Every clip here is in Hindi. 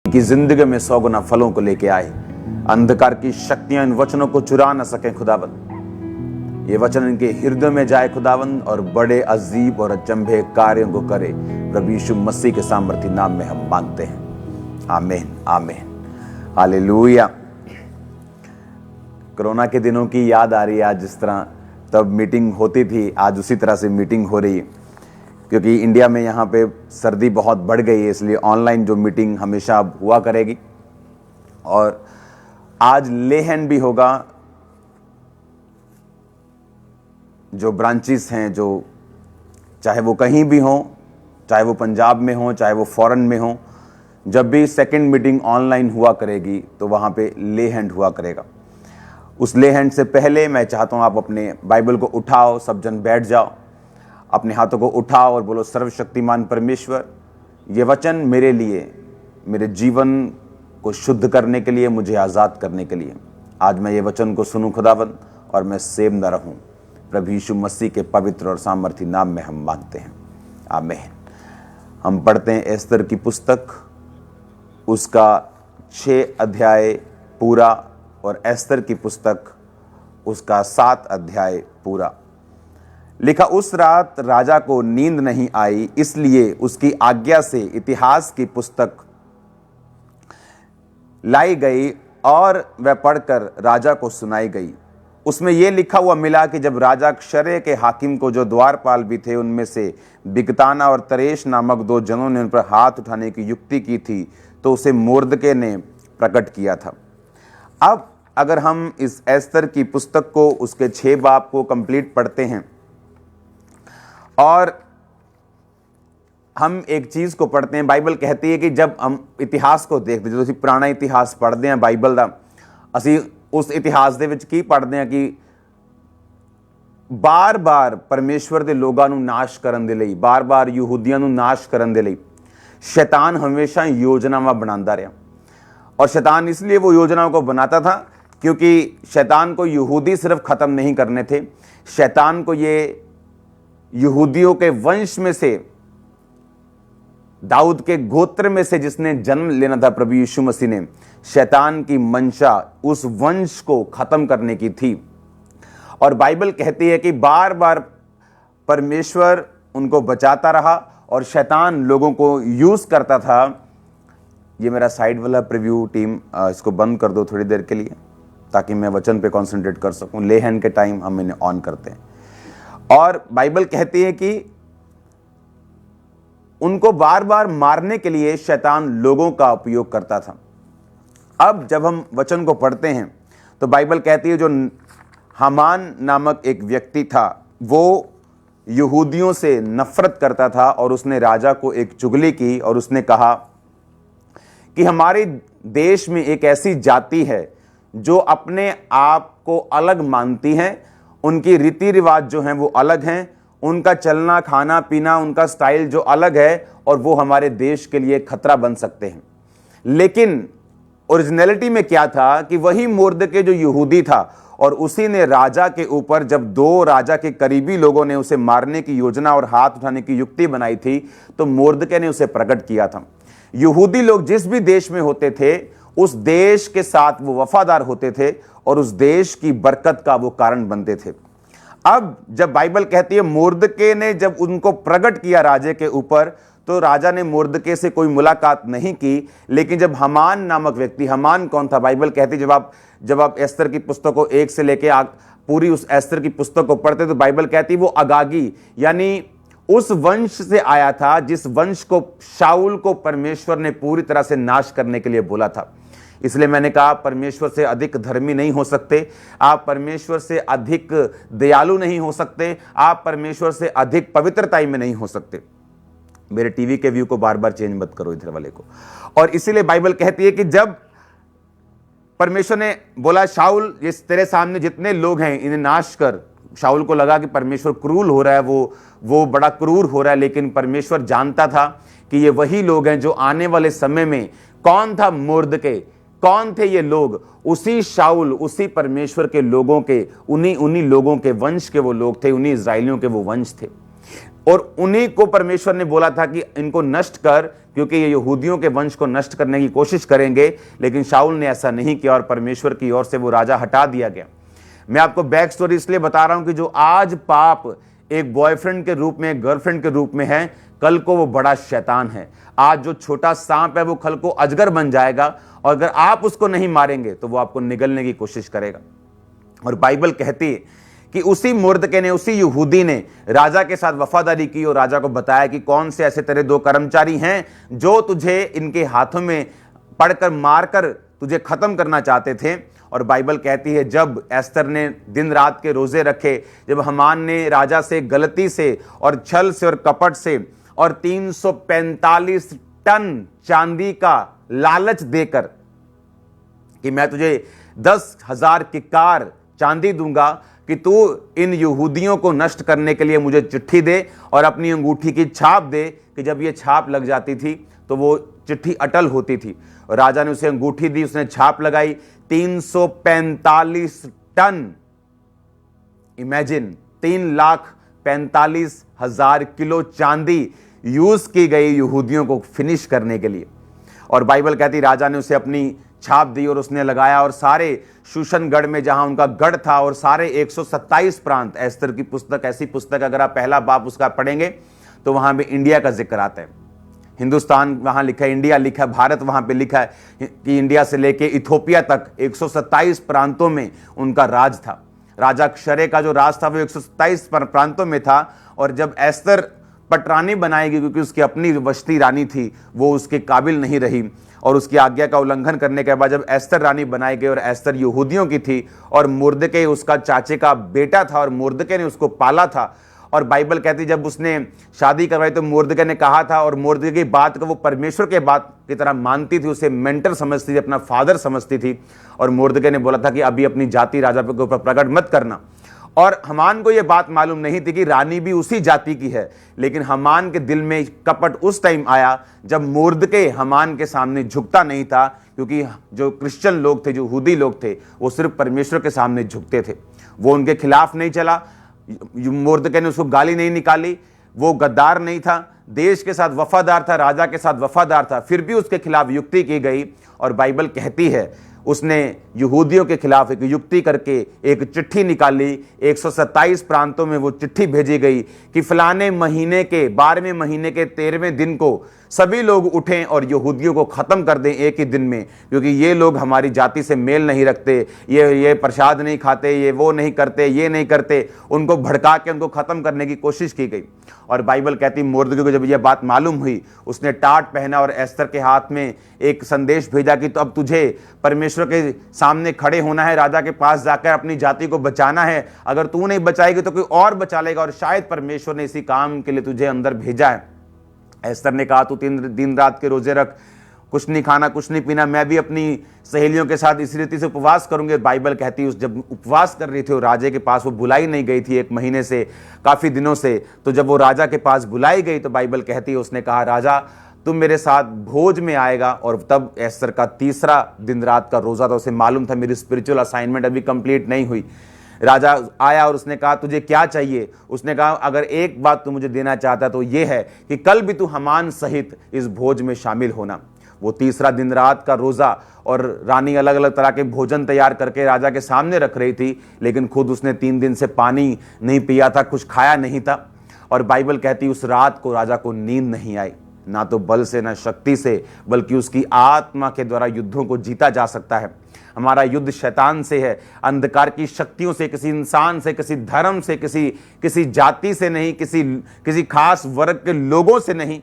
की जिंदगी में 100 गुना फलों को लेके आए। अंधकार की शक्तियां इन वचनों को चुरा न सके खुदाबंद। ये वचन इनके हृदय में जाए खुदाबंद और बड़े अजीब और अचंभे कार्यों को करे। प्रभु यीशु मसीह के सामर्थी नाम में हम मांगते हैं, आमीन आमीन हालेलुया। कोरोना के दिनों की याद आ रही है। आज जिस तरह तब मीटिंग होती थी, आज उसी तरह से मीटिंग हो रही है, क्योंकि इंडिया में यहाँ पे सर्दी बहुत बढ़ गई है, इसलिए ऑनलाइन जो मीटिंग हमेशा अब हुआ करेगी। और आज लेहन भी होगा। जो ब्रांचेस हैं, जो चाहे वो कहीं भी हों, चाहे वो पंजाब में हो, चाहे वो फॉरेन में हो, जब भी सेकंड मीटिंग ऑनलाइन हुआ करेगी तो वहाँ पे ले हैंड हुआ करेगा। उस ले हैंड से पहले मैं चाहता हूँ आप अपने बाइबल को उठाओ, सब जन बैठ जाओ, अपने हाथों को उठाओ और बोलो, सर्वशक्तिमान परमेश्वर, ये वचन मेरे लिए, मेरे जीवन को शुद्ध करने के लिए, मुझे आज़ाद करने के लिए आज मैं ये वचन को सुनूं खुदावंद, और मैं सेव न रहूं। प्रभु यीशु मसीह के पवित्र और सामर्थी नाम में हम मांगते हैं, आमीन। हम पढ़ते हैं एस्तर की पुस्तक, उसका 6 अध्याय पूरा, और एस्तर की पुस्तक उसका 7 अध्याय पूरा। लिखा, उस रात राजा को नींद नहीं आई, इसलिए उसकी आज्ञा से इतिहास की पुस्तक लाई गई और वह पढ़कर राजा को सुनाई गई। उसमें यह लिखा हुआ मिला कि जब राजा क्षरे के हाकिम को, जो द्वारपाल भी थे, उनमें से बिगताना और तरेश नामक 2 जनों ने उन पर हाथ उठाने की युक्ति की थी, तो उसे मोर्दके ने प्रकट किया था। अब अगर हम इस एस्तर की पुस्तक को, उसके 6 बाब को कंप्लीट पढ़ते हैं और हम एक चीज को पढ़ते हैं, बाइबल कहती है कि जब हम इतिहास को देखते, जो ਅਸੀਂ ਪੁਰਾਣਾ ਇਤਿਹਾਸ ਪੜ੍ਹਦੇ ਹਾਂ ਬਾਈਬਲ ਦਾ, ਅਸੀਂ ਉਸ ਇਤਿਹਾਸ ਦੇ ਵਿੱਚ ਕੀ ਪੜ੍ਹਦੇ ਹਾਂ ਕਿ ਬਾਰ-ਬਾਰ ਪਰਮੇਸ਼ਵਰ ਦੇ ਲੋਕਾਂ ਨੂੰ ਨਾਸ਼ ਕਰਨ ਦੇ ਲਈ, ਬਾਰ-ਬਾਰ ਯਹੂਦੀਆਂ ਨੂੰ ਨਾਸ਼ ਕਰਨ ਦੇ ਲਈ शैतान हमेशा योजनावां बनाता रहा। और शैतान इसलिए वो योजनाओं को बनाता था क्योंकि शैतान को यहूदी सिर्फ खत्म नहीं करने थे, शैतान को ये यहूदियों के वंश में से, दाऊद के गोत्र में से जिसने जन्म लेना था प्रभु यीशु मसीह ने, शैतान की मंशा उस वंश को खत्म करने की थी। और बाइबल कहती है कि बार बार परमेश्वर उनको बचाता रहा और शैतान लोगों को यूज करता था। ये मेरा साइड वाला प्रीव्यू टीम, इसको बंद कर दो थोड़ी देर के लिए ताकि मैं वचन पे कंसंट्रेट कर सकूं। लेहन के टाइम हम इन्हें ऑन करते हैं। और बाइबल कहती है कि उनको बार बार मारने के लिए शैतान लोगों का उपयोग करता था। अब जब हम वचन को पढ़ते हैं तो बाइबल कहती है जो हामान नामक एक व्यक्ति था, वो यहूदियों से नफरत करता था और उसने राजा को एक चुगली की और उसने कहा कि हमारे देश में एक ऐसी जाति है जो अपने आप को अलग मानती है, उनकी रीति रिवाज जो हैं वो अलग हैं, उनका चलना खाना पीना, उनका स्टाइल जो अलग है, और वो हमारे देश के लिए खतरा बन सकते हैं। लेकिन ओरिजिनलिटी में क्या था कि वही मोर्दके जो यहूदी था, और उसी ने राजा के ऊपर, जब 2 राजा के करीबी लोगों ने उसे मारने की योजना और हाथ उठाने की युक्ति बनाई थी, तो मोर्दके ने उसे प्रकट किया था। यहूदी लोग जिस भी देश में होते थे, उस देश के साथ वो वफादार होते थे और उस देश की बरकत का वो कारण बनते थे। अब जब बाइबल कहती है मोर्दके ने जब उनको प्रकट किया राजे के ऊपर, तो राजा ने मोर्दके से कोई मुलाकात नहीं की। लेकिन जब हामान नामक व्यक्ति, हामान कौन था? बाइबल कहती है जब आप एस्तर की पुस्तक को 1 से लेके पूरी उस एस्तर की पुस्तक को पढ़ते तो बाइबल कहती है वो अगागी, यानी उस वंश से आया था जिस वंश को शाऊल को परमेश्वर ने पूरी तरह से नाश करने के लिए बोला था। इसलिए मैंने कहा परमेश्वर से अधिक धर्मी नहीं हो सकते, आप परमेश्वर से अधिक दयालु नहीं हो सकते, आप परमेश्वर से अधिक पवित्रताई में नहीं हो सकते। मेरे टीवी के व्यू को बार बार चेंज मत करो, इधर वाले को। और इसीलिए बाइबल कहती है कि जब परमेश्वर ने बोला शाऊल, ये तेरे सामने जितने लोग हैं इन्हें नाश कर, शाऊल को लगा कि परमेश्वर क्रूर हो रहा है, वो बड़ा क्रूर हो रहा है। लेकिन परमेश्वर जानता था कि ये वही लोग हैं जो आने वाले समय में, कौन था मोर्दके, कौन थे ये लोग? उसी शाऊल, उसी परमेश्वर के लोगों के, उन्हीं लोगों के वंश के वो लोग थे, उन्हीं इस्राएलियों के वो वंश थे। और उन्हीं को परमेश्वर ने बोला था कि इनको नष्ट कर, क्योंकि ये यहूदियों के वंश को नष्ट करने की कोशिश करेंगे। लेकिन शाऊल ने ऐसा नहीं किया और परमेश्वर की ओर से वो राजा हटा दिया गया। मैं आपको बैक स्टोरी इसलिए बता रहा हूं कि जो आज पाप एक बॉयफ्रेंड के रूप में, गर्लफ्रेंड के रूप में है, कल को वो बड़ा शैतान है। आज जो छोटा सांप है वो कल को अजगर बन जाएगा, और अगर आप उसको नहीं मारेंगे तो वो आपको निगलने की कोशिश करेगा। और बाइबल कहती है कि उसी मुर्दके ने, उसी यहूदी ने राजा के साथ वफादारी की और राजा को बताया कि कौन से ऐसे तेरे 2 कर्मचारी हैं जो तुझे इनके हाथों में पड़कर मारकर तुझे खत्म करना चाहते थे। और बाइबल कहती है जब एस्तर ने दिन रात के रोजे रखे, जब हमान ने राजा से गलती से और छल से और कपट से और 345 टन चांदी का लालच देकर कि मैं तुझे 10,000 किकार चांदी दूंगा कि तू इन यहूदियों को नष्ट करने के लिए मुझे चिट्ठी दे और अपनी अंगूठी की छाप दे, कि जब ये छाप लग जाती थी तो वो चिट्ठी अटल होती थी। और राजा ने उसे अंगूठी दी, उसने छाप लगाई। 345 टन, इमेजिन, 3,45,000 किलो चांदी यूज की गई यहूदियों को फिनिश करने के लिए। और बाइबल कहती राजा ने उसे अपनी छाप दी और उसने लगाया, और सारे शूशनगढ़ में जहां उनका गढ़ था और सारे 127 प्रांत, एस्तर की पुस्तक ऐसी पुस्तक, अगर आप पहला बाप उसका पढ़ेंगे तो वहां पे इंडिया का जिक्र आता है। हिंदुस्तान वहां लिखा है, इंडिया लिखा है, भारत वहां पे लिखा है कि इंडिया से लेके इथोपिया तक 127 प्रांतों में उनका राज था। राजा क्षरे का जो राज था वो 127 प्रांतों में था। और जब एस्तर पटरानी बनाई गई, क्योंकि उसकी अपनी वस्ती रानी थी, वो उसके काबिल नहीं रही, और उसकी आज्ञा का उल्लंघन करने के बाद जब एस्तर रानी बनाई गई, और एस्तर यहूदियों की थी और मुर्दके उसका चाचे का बेटा था और मुर्दके ने उसको पाला था। और बाइबल कहती जब उसने शादी करवाई तो मुर्दके ने कहा था, और मुर्दके की बात को वो परमेश्वर के बात की तरह मानती थी, उसे मेंटर समझती थी, अपना फादर समझती थी। और मुर्दके ने बोला था कि अभी अपनी जाति राजा के ऊपर प्रकट मत करना। और हमान को यह बात मालूम नहीं थी कि रानी भी उसी जाति की है। लेकिन हमान के दिल में कपट उस टाइम आया जब मुर्दके हमान के सामने झुकता नहीं था, क्योंकि जो क्रिश्चियन लोग थे, जो यहूदी लोग थे, वो सिर्फ परमेश्वर के सामने झुकते थे। वो उनके खिलाफ नहीं चला, मुर्दके ने उसको गाली नहीं निकाली, वो गद्दार नहीं था, देश के साथ वफादार था, राजा के साथ वफादार था, फिर भी उसके खिलाफ युक्ति की गई। और बाइबल कहती है उसने यहूदियों के खिलाफ एक युक्ति करके एक चिट्ठी निकाली। 127 प्रांतों में वो चिट्ठी भेजी गई कि फलाने महीने के 12वें महीने के 13वें दिन को सभी लोग उठें और यहूदियों को ख़त्म कर दें एक ही दिन में, क्योंकि ये लोग हमारी जाति से मेल नहीं रखते, ये प्रसाद नहीं खाते, ये वो नहीं करते, ये नहीं करते। उनको भड़का के उनको ख़त्म करने की कोशिश की गई। और बाइबल कहती मुर्दके को जब यह बात मालूम हुई, उसने टाट पहना और एस्तर के हाथ में एक संदेश भेजा कि तो अब तुझे परमेश्वर के सामने खड़े होना है, राजा के पास जाकर अपनी जाति को बचाना है। अगर तू नहीं बचाएगी तो कोई और बचा लेगा, और शायद परमेश्वर ने इसी काम के लिए तुझे अंदर भेजा है। एस्तर ने कहा तू 3 दिन रात के रोजे रख, कुछ नहीं खाना, कुछ नहीं पीना। मैं भी अपनी सहेलियों के साथ इसी रीति से उपवास करूंगे। बाइबल कहती है उस जब उपवास कर रही थी और राजे के पास वो बुलाई नहीं गई थी 1 महीने से, काफ़ी दिनों से, तो जब वो राजा के पास बुलाई गई तो बाइबल कहती है उसने कहा राजा तुम मेरे साथ भोज में आएगा। और तब एस्तर का 3रा दिन रात का रोज़ा था, उसे मालूम था मेरी स्पिरिचुअल असाइनमेंट अभी कंप्लीट नहीं हुई। राजा आया और उसने कहा तुझे क्या चाहिए। उसने कहा अगर एक बात तू मुझे देना चाहता तो ये है कि कल भी तू हमान सहित इस भोज में शामिल होना। वो 3रा दिन रात का रोज़ा, और रानी अलग अलग तरह के भोजन तैयार करके राजा के सामने रख रही थी, लेकिन खुद उसने 3 दिन से पानी नहीं पिया था, कुछ खाया नहीं था। और बाइबल कहती उस रात को राजा को नींद नहीं आई, ना तो बल से ना शक्ति से, बल्कि उसकी आत्मा के द्वारा युद्धों को जीता जा सकता है। हमारा युद्ध शैतान से है, अंधकार की शक्तियों से, किसी इंसान से, किसी धर्म से, किसी जाति से नहीं, किसी खास वर्ग के लोगों से नहीं।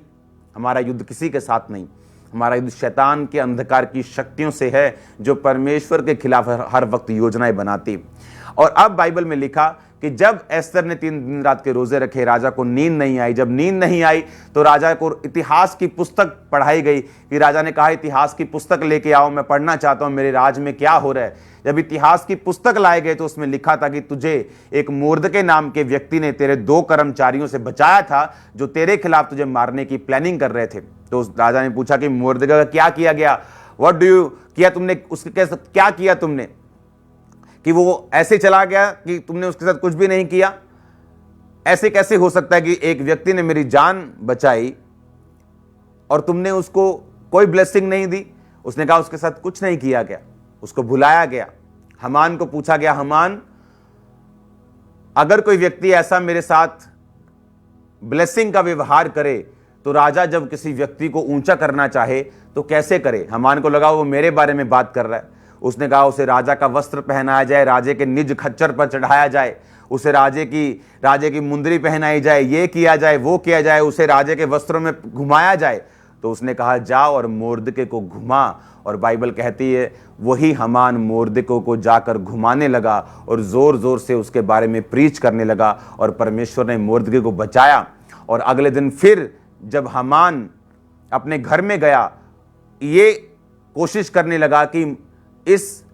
हमारा युद्ध किसी के साथ नहीं, हमारा युद्ध शैतान के अंधकार की शक्तियों से है, जो परमेश्वर के खिलाफ हर वक्त योजनाएं बनाती। और अब बाइबल में लिखा कि जब एस्तर ने 3 दिन रात के रोजे रखे, राजा को नींद नहीं आई। जब नींद नहीं आई तो राजा को इतिहास की पुस्तक पढ़ाई गई कि राजा ने कहा इतिहास की पुस्तक लेके आओ, मैं पढ़ना चाहता हूं मेरे राज में क्या हो रहा है। जब इतिहास की पुस्तक लाए गए तो उसमें लिखा था कि तुझे एक मुर्दके नाम के व्यक्ति ने तेरे 2 कर्मचारियों से बचाया था, जो तेरे खिलाफ तुझे मारने की प्लानिंग कर रहे थे। तो उस राजा ने पूछा कि मुर्दके का क्या किया गया, व्हाट डू यू किया तुमने, उसके क्या किया तुमने कि वो ऐसे चला गया कि तुमने उसके साथ कुछ भी नहीं किया। ऐसे कैसे हो सकता है कि एक व्यक्ति ने मेरी जान बचाई और तुमने उसको कोई ब्लेसिंग नहीं दी? उसने कहा उसके साथ कुछ नहीं किया गया, उसको बुलाया गया। हामान को पूछा गया, हामान अगर कोई व्यक्ति ऐसा मेरे साथ ब्लेसिंग का व्यवहार करे तो राजा जब किसी व्यक्ति को ऊंचा करना चाहे तो कैसे करे? हामान को लगा वो मेरे बारे में बात कर रहा है। उसने कहा उसे राजा का वस्त्र पहनाया जाए, राजे के निज खच्चर पर चढ़ाया जाए, उसे राजे की मुंदरी पहनाई जाए, ये किया जाए, वो किया जाए, उसे राजे के वस्त्रों में घुमाया जाए। तो उसने कहा जाओ और मोर्दके को घुमा। और बाइबल कहती है वही हामान मोर्दके को जाकर घुमाने लगा और जोर जोर से उसके बारे में प्रीच करने लगा और परमेश्वर ने मोर्दके को बचाया। और अगले दिन फिर जब हामान अपने घर में गया, ये कोशिश करने लगा कि इस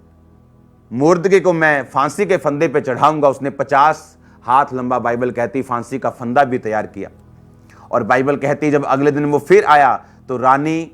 मोर्दके को मैं फांसी के फंदे पे चढ़ाऊंगा। उसने 50 हाथ लंबा, बाइबल कहती, फांसी का फंदा भी तैयार किया। और बाइबल कहती जब अगले दिन वो फिर आया तो रानी,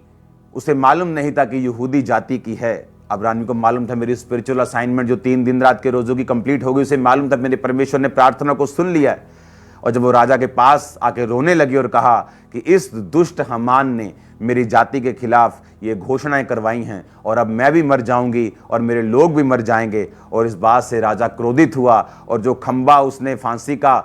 उसे मालूम नहीं था कि यहूदी जाति की है। अब रानी को मालूम था मेरी स्पिरिचुअल असाइनमेंट जो 3 दिन रात के रोजों की कंप्लीट हो गई, उसे मालूम था मेरे परमेश्वर ने प्रार्थना को सुन लिया है। और जब वो राजा के पास आके रोने लगी और कहा कि इस दुष्ट हामान ने मेरी जाति के खिलाफ ये घोषणाएं करवाई हैं और अब मैं भी मर जाऊंगी और मेरे लोग भी मर जाएंगे। और इस बात से राजा क्रोधित हुआ और जो खंबा उसने फांसी का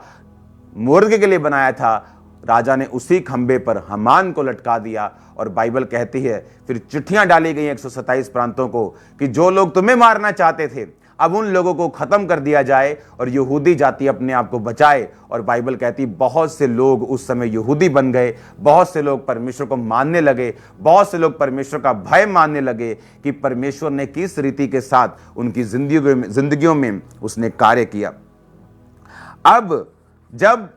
मोर्दके के लिए बनाया था, राजा ने उसी खंबे पर हामान को लटका दिया। और बाइबल कहती है फिर चिट्ठियां डाली गई 127 प्रांतों को कि जो लोग तुम्हें मारना चाहते थे अब उन लोगों को खत्म कर दिया जाए और यहूदी जाति अपने आप को बचाए। और बाइबल कहती बहुत से लोग उस समय यहूदी बन गए, बहुत से लोग परमेश्वर को मानने लगे, बहुत से लोग परमेश्वर का भय मानने लगे कि परमेश्वर ने किस रीति के साथ उनकी जिंदगियों में उसने कार्य किया। अब जब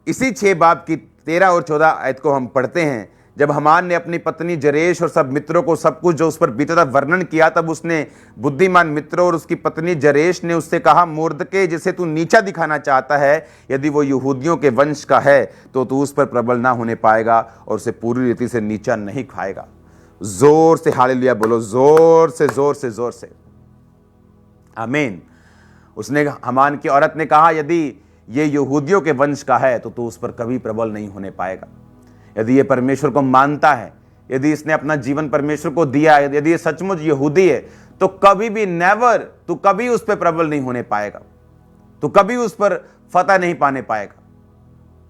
इसी 6 बाब की 13 और 14 आयत को हम पढ़ते हैं, जब हामान ने अपनी पत्नी जरेश और सब मित्रों को सब कुछ जो उस पर बीता था वर्णन किया, तब उसने बुद्धिमान मित्रों और उसकी पत्नी जरेश ने उससे कहा, मोर्दके जिसे तू नीचा दिखाना चाहता है, यदि वो यहूदियों के वंश का है तो तू उस पर प्रबल ना होने पाएगा और उसे पूरी रीति से नीचा नहीं खाएगा। जोर से हालेलुया बोलो, जोर से जोर से जोर से आमीन। उसने, हामान की औरत ने कहा, यदि ये यहूदियों के वंश का है तो तू उस पर कभी प्रबल नहीं होने पाएगा। यदि ये परमेश्वर को मानता है, यदि इसने अपना जीवन परमेश्वर को दिया है, यदि ये सचमुच यहूदी है, तो कभी भी नेवर, तू कभी उस पर प्रबल नहीं होने पाएगा, तू कभी उस पर फतह नहीं पाने पाएगा,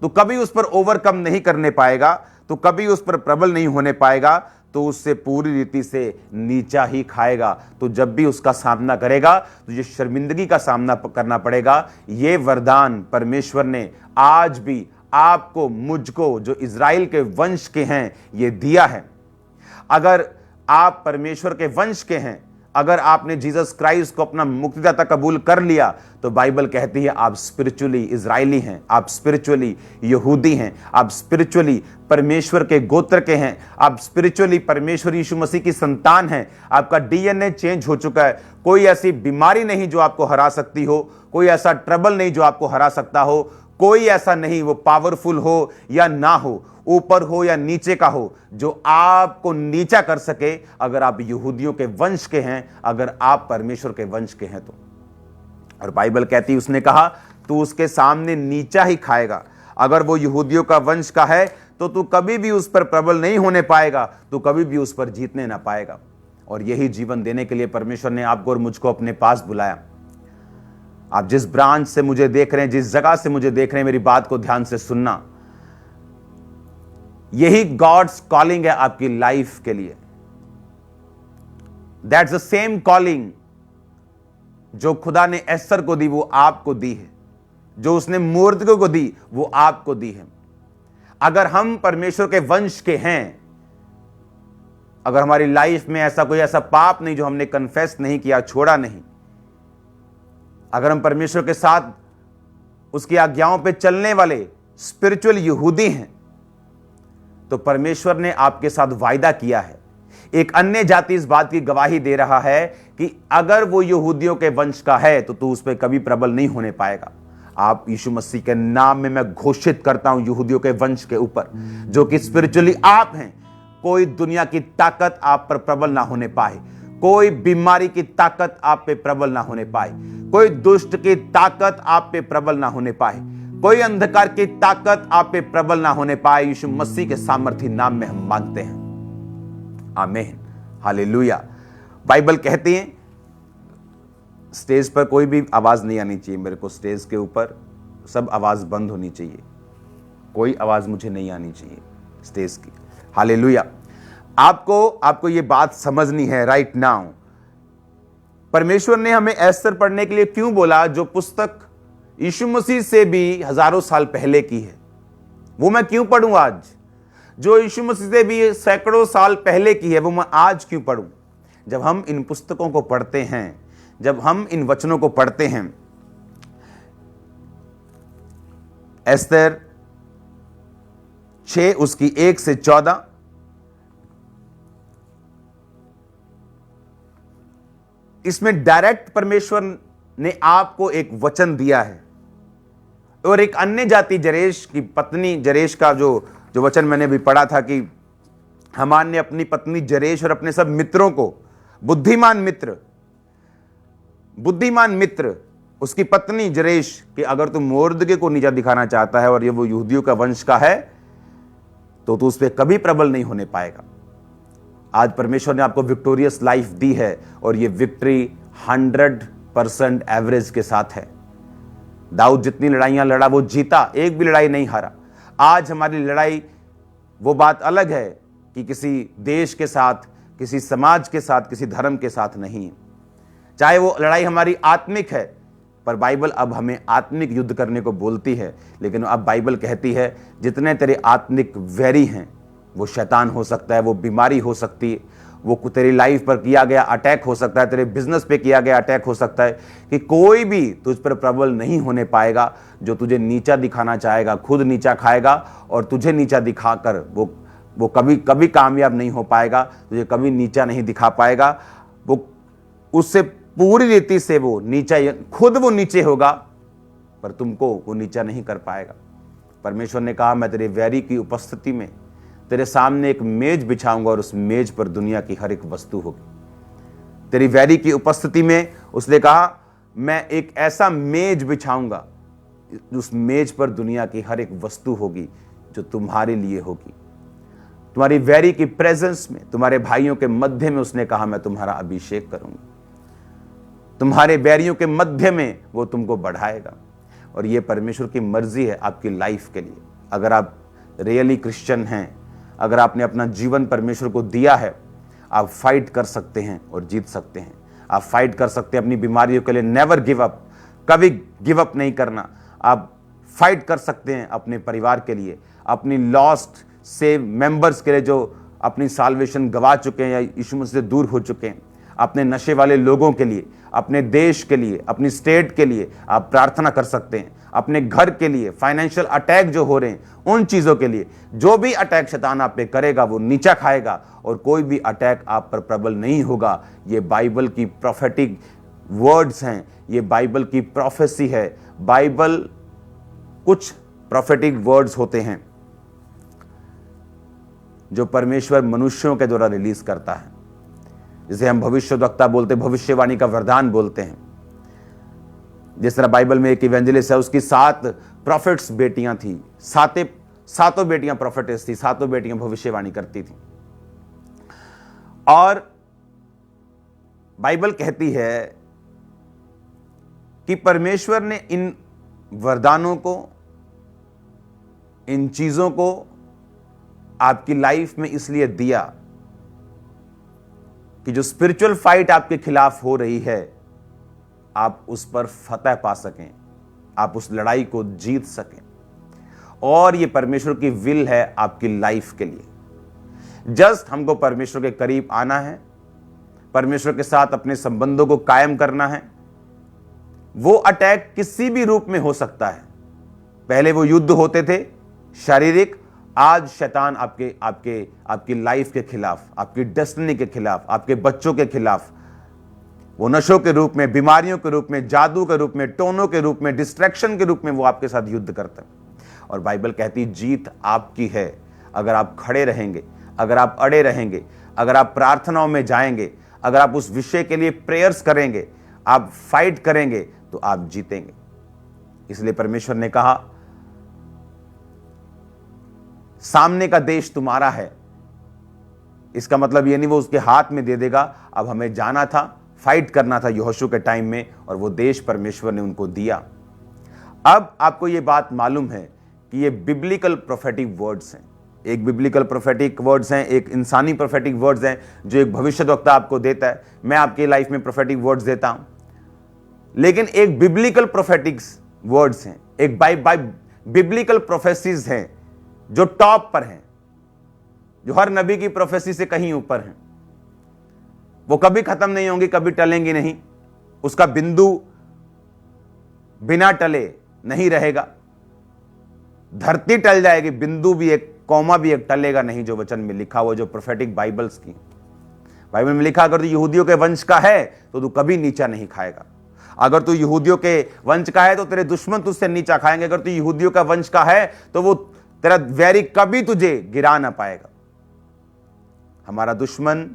तू कभी उस पर ओवरकम नहीं करने पाएगा, तू कभी उस पर प्रबल नहीं होने पाएगा, तो उससे पूरी रीति से नीचा ही खाएगा। तो जब भी उसका सामना करेगा तुझे शर्मिंदगी का सामना करना पड़ेगा। ये वरदान परमेश्वर ने आज भी आपको, मुझको, जो इज़राइल के वंश के हैं, ये दिया है। अगर आप परमेश्वर के वंश के हैं, अगर आपने जीसस क्राइस्ट को अपना मुक्तिदाता कबूल कर लिया, तो बाइबल कहती है आप स्पिरिचुअली इजरायली हैं, आप स्पिरिचुअली यहूदी हैं, आप स्पिरिचुअली परमेश्वर के गोत्र के हैं, आप स्पिरिचुअली परमेश्वर यीशु मसीह की संतान हैं। आपका डीएनए चेंज हो चुका है। कोई ऐसी बीमारी नहीं जो आपको हरा सकती हो, कोई ऐसा ट्रबल नहीं जो आपको हरा सकता हो, कोई ऐसा नहीं, वो पावरफुल हो या ना हो, ऊपर हो या नीचे का हो, जो आपको नीचा कर सके, अगर आप यहूदियों के वंश के हैं, अगर आप परमेश्वर के वंश के हैं तो। और बाइबल कहती है, उसने कहा तू उसके सामने नीचा ही खाएगा। अगर वो यहूदियों का वंश का है तो तू कभी भी उस पर प्रबल नहीं होने पाएगा, तू कभी भी उस पर जीतने ना पाएगा। और यही जीवन देने के लिए परमेश्वर ने आपको और मुझको अपने पास बुलाया। आप जिस ब्रांच से मुझे देख रहे हैं, जिस जगह से मुझे देख रहे हैं, मेरी बात को ध्यान से सुनना। यही गॉड्स कॉलिंग है आपकी लाइफ के लिए। दैट्स द सेम कॉलिंग जो खुदा ने एस्तर को दी, वो आपको दी है। जो उसने मोर्दके को दी, वो आपको दी है। अगर हम परमेश्वर के वंश के हैं, अगर हमारी लाइफ में ऐसा कोई ऐसा पाप नहीं जो हमने कन्फेस नहीं किया, छोड़ा नहीं, अगर हम परमेश्वर के साथ उसकी आज्ञाओं पे चलने वाले स्पिरिचुअल यहूदी हैं, तो परमेश्वर ने आपके साथ वायदा किया है। एक अन्य जाति इस बात की गवाही दे रहा है कि अगर वो यहूदियों के वंश का है तो तू उस पर कभी प्रबल नहीं होने पाएगा। आप यीशु मसीह के नाम में मैं घोषित करता हूं यहूदियों के वंश के ऊपर, जो कि स्पिरिचुअली आप हैं, कोई दुनिया की ताकत आप पर प्रबल ना होने पाए, कोई बीमारी की ताकत आप पे प्रबल ना होने पाए, कोई दुष्ट की ताकत आप पे प्रबल ना होने पाए, कोई अंधकार की ताकत आप पे प्रबल ना होने पाए। यीशु मसीह के सामर्थी नाम में हम मांगते हैं, आमीन, हालेलुया। बाइबल कहती है स्टेज पर कोई भी आवाज नहीं आनी चाहिए मेरे को, स्टेज के ऊपर सब आवाज बंद होनी चाहिए, कोई आवाज मुझे नहीं आनी चाहिए स्टेज की, हालेलुया। आपको ये बात समझनी है राइट नाउ। परमेश्वर ने हमें एस्तर पढ़ने के लिए क्यों बोला? जो पुस्तक यीशु मसीह से भी हजारों साल पहले की है, वो मैं क्यों पढ़ूं आज? जो यीशु मसीह से भी सैकड़ों साल पहले की है, वो मैं आज क्यों पढ़ूं? जब हम इन पुस्तकों को पढ़ते हैं, जब हम इन वचनों को पढ़ते हैं, एस्तर 6 उसकी 1 से 14, इसमें डायरेक्ट परमेश्वर ने आपको एक वचन दिया है। और एक अन्य जाति जरेश की पत्नी, जरेश का जो वचन मैंने भी पढ़ा था कि हामान ने अपनी पत्नी जरेश और अपने सब मित्रों को, बुद्धिमान मित्र उसकी पत्नी जरेश कि अगर तू मोर्दके को नीचा दिखाना चाहता है और ये वो यहूदियों का वंश का है तो तू उस पर कभी प्रबल नहीं होने पाएगा। आज परमेश्वर ने आपको विक्टोरियस लाइफ दी है और ये विक्ट्री 100% एवरेज के साथ है। दाऊद जितनी लड़ाइयां लड़ा वो जीता, एक भी लड़ाई नहीं हारा। आज हमारी लड़ाई वो बात अलग है कि किसी देश के साथ, किसी समाज के साथ, किसी धर्म के साथ नहीं है, चाहे वो लड़ाई हमारी आत्मिक है। पर बाइबल अब हमें आत्मिक युद्ध करने को बोलती है, लेकिन अब बाइबल कहती है जितने तेरे आत्मिक वैरी हैं, वो शैतान हो सकता है, वो बीमारी हो सकती है, वो तेरी लाइफ पर किया गया अटैक हो सकता है, तेरे बिजनेस पे किया गया अटैक हो सकता है, कि कोई भी तुझ पर प्रबल नहीं होने पाएगा। जो तुझे नीचा दिखाना चाहेगा खुद नीचा खाएगा, और तुझे नीचा दिखाकर वो कभी कभी कामयाब नहीं हो पाएगा, तुझे कभी नीचा नहीं दिखा पाएगा। वो उससे पूरी रीति से वो नीचा, खुद वो नीचे होगा पर तुमको वो नीचा नहीं कर पाएगा। परमेश्वर ने कहा मैं तेरे वैरी की उपस्थिति में तेरे सामने एक मेज बिछाऊंगा और उस मेज पर दुनिया की हर एक वस्तु होगी। तेरी वैरी की उपस्थिति में उसने कहा मैं एक ऐसा मेज बिछाऊंगा, उस मेज पर दुनिया की हर एक वस्तु होगी जो तुम्हारे लिए होगी। तुम्हारी वैरी की प्रेजेंस में, तुम्हारे भाइयों के मध्य में उसने कहा मैं तुम्हारा अभिषेक करूंगा। तुम्हारे बैरियों के मध्य में वो तुमको बढ़ाएगा। और ये परमेश्वर की मर्जी है आपकी लाइफ के लिए। अगर आप रियली क्रिश्चियन हैं, अगर आपने अपना जीवन परमेश्वर को दिया है, आप फाइट कर सकते हैं और जीत सकते हैं। आप फाइट कर सकते हैं अपनी बीमारियों के लिए, नेवर गिव अप, कभी गिव अप नहीं करना। आप फाइट कर सकते हैं अपने परिवार के लिए, अपनी लॉस्ट से मेंबर्स के लिए जो अपनी साल्वेशन गवा चुके हैं या यीशु मसीह से दूर हो चुके हैं, अपने नशे वाले लोगों के लिए, अपने देश के लिए, अपनी स्टेट के लिए आप प्रार्थना कर सकते हैं। अपने घर के लिए, फाइनेंशियल अटैक जो हो रहे हैं उन चीजों के लिए, जो भी अटैक शैतान आप पे करेगा वो नीचा खाएगा और कोई भी अटैक आप पर प्रबल नहीं होगा। ये बाइबल की प्रोफेटिक वर्ड्स हैं, ये बाइबल की प्रोफेसी है। बाइबल कुछ प्रोफेटिक वर्ड्स होते हैं जो परमेश्वर मनुष्यों के द्वारा रिलीज करता है, जिसे हम भविष्यवक्ता बोलते, भविष्यवाणी का वरदान बोलते हैं। जिस तरह बाइबल में एक इवेंजलिस्ट है, उसकी 7 प्रॉफिट्स बेटियां थी, सातों बेटियां प्रॉफिट्स थी, सातों बेटियां भविष्यवाणी करती थी। और बाइबल कहती है कि परमेश्वर ने इन वरदानों को, इन चीजों को आपकी लाइफ में इसलिए दिया कि जो स्पिरिचुअल फाइट आपके खिलाफ हो रही है, आप उस पर फतह पा सकें, आप उस लड़ाई को जीत सकें। और ये परमेश्वर की विल है आपकी लाइफ के लिए। जस्ट हमको परमेश्वर के करीब आना है, परमेश्वर के साथ अपने संबंधों को कायम करना है। वो अटैक किसी भी रूप में हो सकता है। पहले वो युद्ध होते थे शारीरिक, आज शैतान आपकी लाइफ के खिलाफ, आपकी डेस्टिनी के खिलाफ, आपके बच्चों के खिलाफ, वो नशों के रूप में, बीमारियों के रूप में, जादू के रूप में, टोनों के रूप में, डिस्ट्रैक्शन के रूप में वो आपके साथ युद्ध करता है। और बाइबल कहती है जीत आपकी है अगर आप खड़े रहेंगे, अगर आप अड़े रहेंगे, अगर आप प्रार्थनाओं में जाएंगे, अगर आप उस विषय के लिए प्रेयर्स करेंगे, आप फाइट करेंगे, तो आप जीतेंगे। इसलिए परमेश्वर ने कहा, सामने का देश तुम्हारा है। इसका मतलब यह नहीं वो उसके हाथ में दे देगा। अब हमें जाना था, फाइट करना था यहोशू के टाइम में, और वो देश परमेश्वर ने उनको दिया। अब आपको यह बात मालूम है कि ये बिब्लिकल प्रोफेटिक वर्ड्स हैं। एक बिब्लिकल प्रोफेटिक वर्ड्स हैं, एक इंसानी प्रोफेटिक वर्ड्स हैं जो एक भविष्यद्वक्ता आपको देता है। मैं आपकी लाइफ में प्रोफेटिक वर्ड्स देता हूं, लेकिन एक बिब्लिकल प्रोफेटिक वर्ड्स हैं, एक बाय बिब्लिकल प्रोफेसीज हैं जो टॉप पर हैं, जो हर नबी की प्रोफेसी से कहीं ऊपर हैं। वो कभी खत्म नहीं होंगी, कभी टलेंगी नहीं। उसका बिंदु बिना टले नहीं रहेगा। धरती टल जाएगी, बिंदु भी एक, कौमा भी एक टलेगा नहीं। जो वचन में लिखा हुआ, जो प्रोफेटिक बाइबल्स की, बाइबल में लिखा, अगर तू यहूदियों के वंश का है तो तू कभी नीचा नहीं खाएगा। अगर तू यहूदियों के वंश का है तो तेरे दुश्मन तुझसे नीचा खाएंगे। अगर तू यहूदियों का वंश का है तो वो तेरा वैरी कभी तुझे गिरा ना पाएगा। हमारा दुश्मन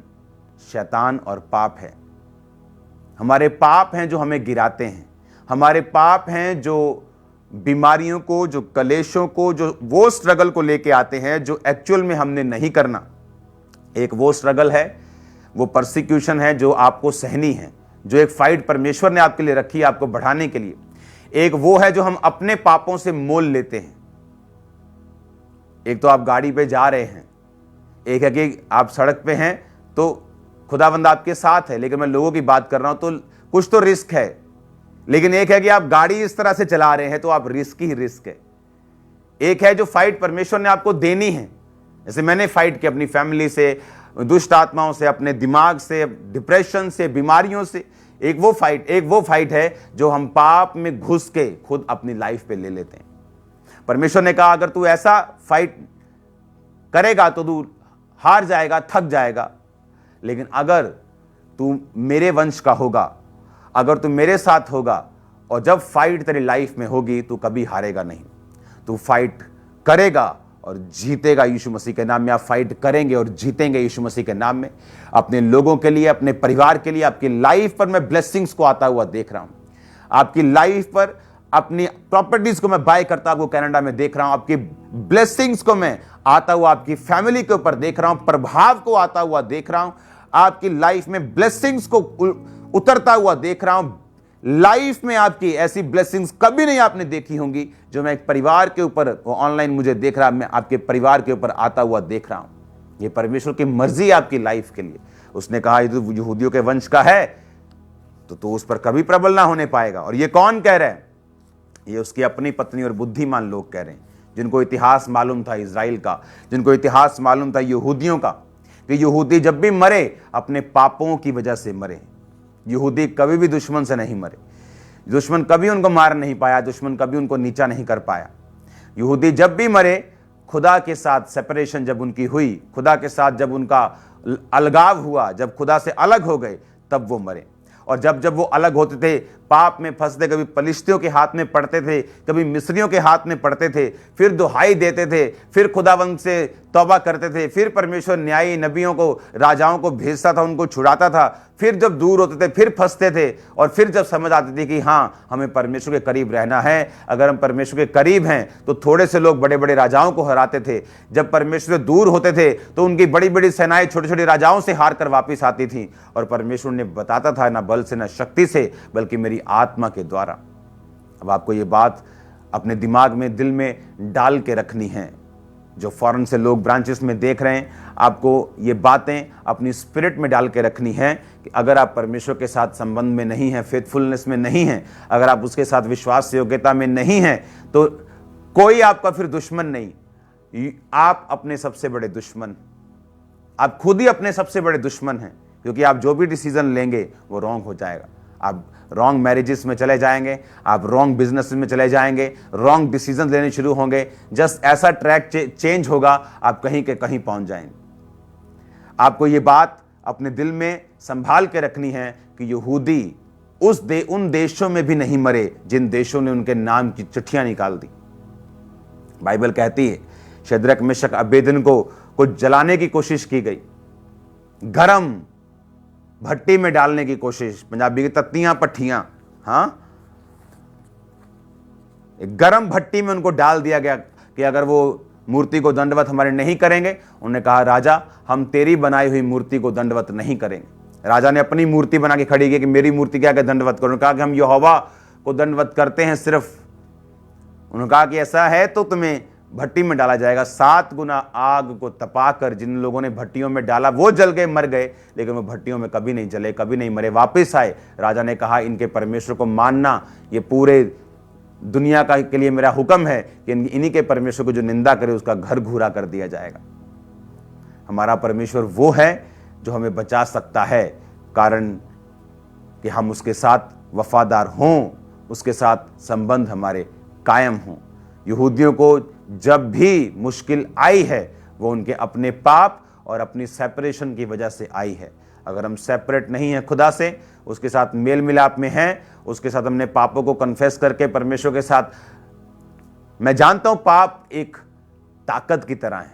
शैतान और पाप है। हमारे पाप हैं जो हमें गिराते हैं। हमारे पाप हैं जो बीमारियों को, जो कलेशों को, जो वो स्ट्रगल को लेके आते हैं जो एक्चुअल में हमने नहीं करना। एक वो स्ट्रगल है, वो परसिक्यूशन है जो आपको सहनी है, जो एक फाइट परमेश्वर ने आपके लिए रखी है आपको बढ़ाने के लिए। एक वो है जो हम अपने पापों से मोल लेते हैं। एक तो आप गाड़ी पे जा रहे हैं, एक है कि आप सड़क पे हैं तो खुदावंद आपके साथ है, लेकिन मैं लोगों की बात कर रहा हूं तो कुछ तो रिस्क है। लेकिन एक है कि आप गाड़ी इस तरह से चला रहे हैं तो आप रिस्क ही रिस्क है। एक है जो फाइट परमेश्वर ने आपको देनी है। जैसे मैंने फाइट की अपनी फैमिली से, दुष्ट आत्माओं से, अपने दिमाग से, डिप्रेशन से, बीमारियों से। एक वो फाइट है जो हम पाप में घुस के खुद अपनी लाइफ पे ले लेते हैं। परमेश्वर ने कहा, अगर तू ऐसा फाइट करेगा तो तू हार जाएगा, थक जाएगा। लेकिन अगर तू मेरे वंश का होगा, अगर तू मेरे साथ होगा, और जब फाइट तेरी लाइफ में होगी, तू कभी हारेगा नहीं। तू फाइट करेगा और जीतेगा यीशु मसीह के नाम में। आप फाइट करेंगे और जीतेंगे यीशु मसीह के नाम में। अपने लोगों के लिए, अपने परिवार के लिए, आपकी लाइफ पर मैं ब्लेसिंग्स को आता हुआ देख रहा हूं। आपकी लाइफ पर, अपनी प्रॉपर्टीज को मैं बाय करता हुआ कनाडा में देख रहा हूं। आपकी ब्लेसिंग्स को मैं आता हुआ आपकी फैमिली के ऊपर देख रहा हूं। प्रभाव को आता हुआ देख रहा हूं। आपकी लाइफ में ब्लेसिंग्स को उतरता हुआ देख रहा हूं। लाइफ में आपकी ऐसी ब्लेसिंग्स कभी नहीं आपने देखी होंगी जो मैं एक परिवार के ऊपर, ऑनलाइन मुझे देख रहा, मैं आपके परिवार के ऊपर आता हुआ देख रहा हूं। ये परमेश्वर की मर्जी है आपकी लाइफ के लिए। उसने कहा, यदि यहूदियों के वंश का है तो उस पर कभी प्रबल ना होने पाएगा। और ये कौन कह रहा है? ये उसकी अपनी पत्नी और बुद्धिमान लोग कह रहे हैं, जिनको इतिहास मालूम था इजराइल का, जिनको इतिहास मालूम था यहूदियों का, कि यहूदी जब भी मरे अपने पापों की वजह से मरे। यहूदी कभी भी दुश्मन से नहीं मरे। दुश्मन कभी उनको मार नहीं पाया, दुश्मन कभी उनको नीचा नहीं कर पाया। यहूदी जब भी मरे, खुदा के साथ सेपरेशन जब उनकी हुई, खुदा के साथ जब उनका अलगाव हुआ, जब खुदा से अलग हो गए, तब वो मरे। और जब जब वो अलग होते थे, पाप में फंसते, कभी पलिश्तियों के हाथ में पड़ते थे, कभी मिस्रियों के हाथ में पड़ते थे, फिर दुहाई देते थे, फिर खुदावंद से तौबा करते थे, फिर परमेश्वर न्यायी नबियों को, राजाओं को भेजता था, उनको छुड़ाता था। फिर जब दूर होते थे फिर फंसते थे, और फिर जब समझ आती थी कि हाँ, हमें परमेश्वर के करीब रहना है, अगर हम परमेश्वर के करीब हैं तो थोड़े से लोग बड़े बड़े राजाओं को हराते थे। जब परमेश्वर से दूर होते थे तो उनकी बड़ी बड़ी सेनाएं छोटे छोटे राजाओं से हार कर वापिस आती थी। और परमेश्वर ने बताता था, ना बल से, ना शक्ति से, बल्कि मेरी आत्मा के द्वारा। अब आपको ये बात अपने दिमाग में, दिल में डाल के रखनी है। जो फॉरेन से लोग ब्रांचेस में देख रहे हैं, आपको ये बातें अपनी स्पिरिट में डाल के रखनी है कि अगर आप परमेश्वर के साथ संबंध में नहीं हैं, फेथफुलनेस में नहीं हैं, अगर आप उसके साथ विश्वास योग्यता में नहीं हैं, तो कोई आपका फिर दुश्मन नहीं। आप अपने सबसे बड़े दुश्मन, आप खुद ही अपने सबसे बड़े दुश्मन हैं। क्योंकि आप जो भी डिसीजन लेंगे वो रॉन्ग हो जाएगा। आप रॉन्ग मैरिजेस में चले जाएंगे, आप रॉन्ग बिजनेस में चले जाएंगे, रॉन्ग डिसीजन लेने शुरू होंगे। जस्ट ऐसा ट्रैक चेंज होगा, आप कहीं के कहीं पहुंच जाएंगे। आपको ये बात अपने दिल में संभाल के रखनी है कि यहूदी उन देशों में भी नहीं मरे जिन देशों ने उनके नाम की चिट्ठियां निकाल दी। बाइबल कहती है, शद्रक, मेशक, अबेदनगो को जलाने की कोशिश की गई। गरम भट्टी में डालने की कोशिश, पंजाबी की तत्तियां पट्ठियां, हाँ, एक गरम भट्टी में उनको डाल दिया गया कि अगर वो मूर्ति को दंडवत हमारे नहीं करेंगे। उन्होंने कहा राजा, हम तेरी बनाई हुई मूर्ति को दंडवत नहीं करेंगे। राजा ने अपनी मूर्ति बना के खड़ी की कि मेरी मूर्ति क्या कि दंडवत करो। उन्होंने कहा कि हम यहोवा को दंडवत करते हैं सिर्फ। उन्होंने कहा कि ऐसा है तो तुम्हें भट्टी में डाला जाएगा। 7 गुना आग को तपाकर जिन लोगों ने भट्टियों में डाला वो जल गए, मर गए, लेकिन वो भट्टियों में कभी नहीं जले, कभी नहीं मरे, वापस आए। राजा ने कहा इनके परमेश्वर को मानना, ये पूरे दुनिया का के लिए मेरा हुक्म है कि इन्हीं के परमेश्वर को जो निंदा करे उसका घर घूरा कर दिया जाएगा। हमारा परमेश्वर वो है जो हमें बचा सकता है, कारण कि हम उसके साथ वफादार हों, उसके साथ संबंध हमारे कायम हों। यहूदियों को जब भी मुश्किल आई है वो उनके अपने पाप और अपनी सेपरेशन की वजह से आई है। अगर हम सेपरेट नहीं हैं खुदा से, उसके साथ मेल मिलाप में हैं, उसके साथ हमने पापों को कन्फेस करके परमेश्वर के साथ, मैं जानता हूं पाप एक ताकत की तरह है।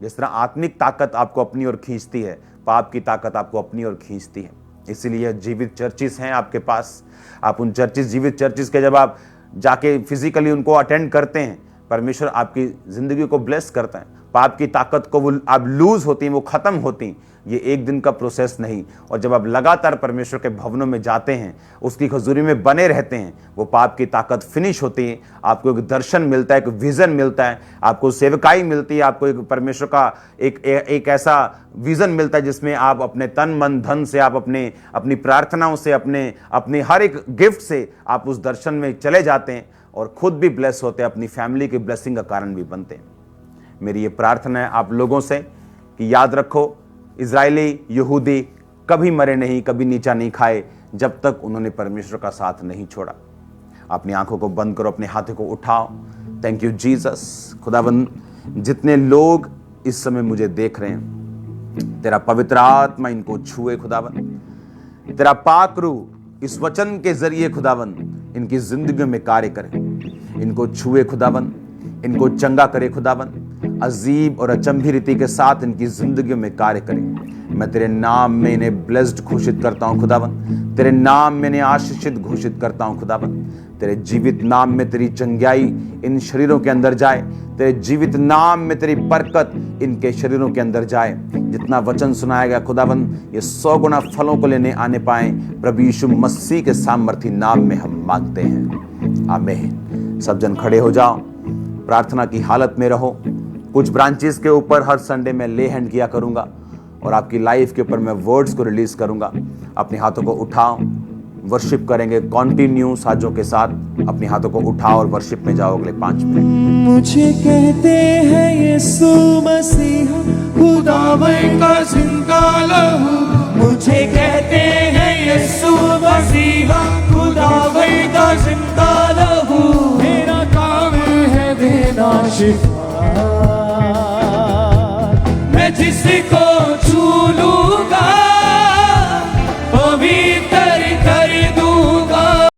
जिस तरह आत्मिक ताकत आपको अपनी ओर खींचती है, पाप की ताकत आपको अपनी ओर खींचती है। इसीलिए जीवित चर्चिस हैं आपके पास। आप उन चर्चिस, जीवित चर्चिस के जब आप जाके फिजिकली उनको अटेंड करते हैं, परमेश्वर आपकी जिंदगी को ब्लेस करता है। पाप की ताकत को वो आप लूज होती, वो खत्म होती। ये एक दिन का प्रोसेस नहीं। और जब आप लगातार परमेश्वर के भवनों में जाते हैं, उसकी हजूरी में बने रहते हैं, वो पाप की ताकत फिनिश होती है। आपको एक दर्शन मिलता है, एक विजन मिलता है, आपको सेवकाई मिलती है, आपको एक परमेश्वर का एक ऐसा विजन मिलता है जिसमें आप अपने तन मन धन से, आप अपनी प्रार्थनाओं से, अपने हर एक गिफ्ट से आप उस दर्शन में चले जाते हैं और खुद भी ब्लेस होते हैं, अपनी फैमिली की ब्लेसिंग का कारण भी बनते हैं। मेरी ये प्रार्थना है आप लोगों से कि याद रखो, इजरायली यहूदी कभी मरे नहीं, कभी नीचा नहीं खाए जब तक उन्होंने परमेश्वर का साथ नहीं छोड़ा। अपनी आंखों को बंद करो, अपने हाथों को उठाओ। Thank you Jesus. खुदावंद, जितने लोग इस समय मुझे देख रहे हैं, तेरा पवित्र आत्मा इनको छुए खुदावंद। तेरा पाक रूह इस वचन के जरिए खुदावंद इनकी जिंदगी में कार्य करे, इनको छुए खुदावंद, इनको चंगा करे खुदावंद, अजीब और अचंभी रीति के साथ इनकी जिंदगी में कार्य करें। मैं तेरे नाम में इन्हें ब्लेस्ड घोषित करता हूं खुदावंद, तेरे नाम में इन्हें आशीषित घोषित करता हूं खुदावंद। तेरे जीवित नाम में तेरी चंगाई इन शरीरों के अंदर जाए, तेरे जीवित नाम में तेरी बरकत इनके शरीरों के अंदर जाए। जितना वचन सुनाया गया खुदावंद, ये 100 गुना फलों को लेने आने पाए। प्रभु यीशु मसीह के सामर्थी नाम में हम मांगते हैं, आमीन। सब जन खड़े हो जाओ, प्रार्थना की हालत में रहो। कुछ ब्रांचेस के ऊपर हर संडे में ले हैंड किया करूंगा और आपकी लाइफ के ऊपर मैं वर्ड्स को रिलीज करूंगा। अपने हाथों को उठाओ, वर्शिप करेंगे कंटिन्यू साजों के साथ। अपने हाथों को उठाओ और वर्शिप में जाओ अगले 5 मिनट। मुझे कहते हैं यीशु मसीहा, खुदावंद का जिंदा लहू। मुझे कहते हैं यीशु मसीहा, खुदावंद का जिंदा लहू। मेरा काम है देना शिफा, मैं जिसको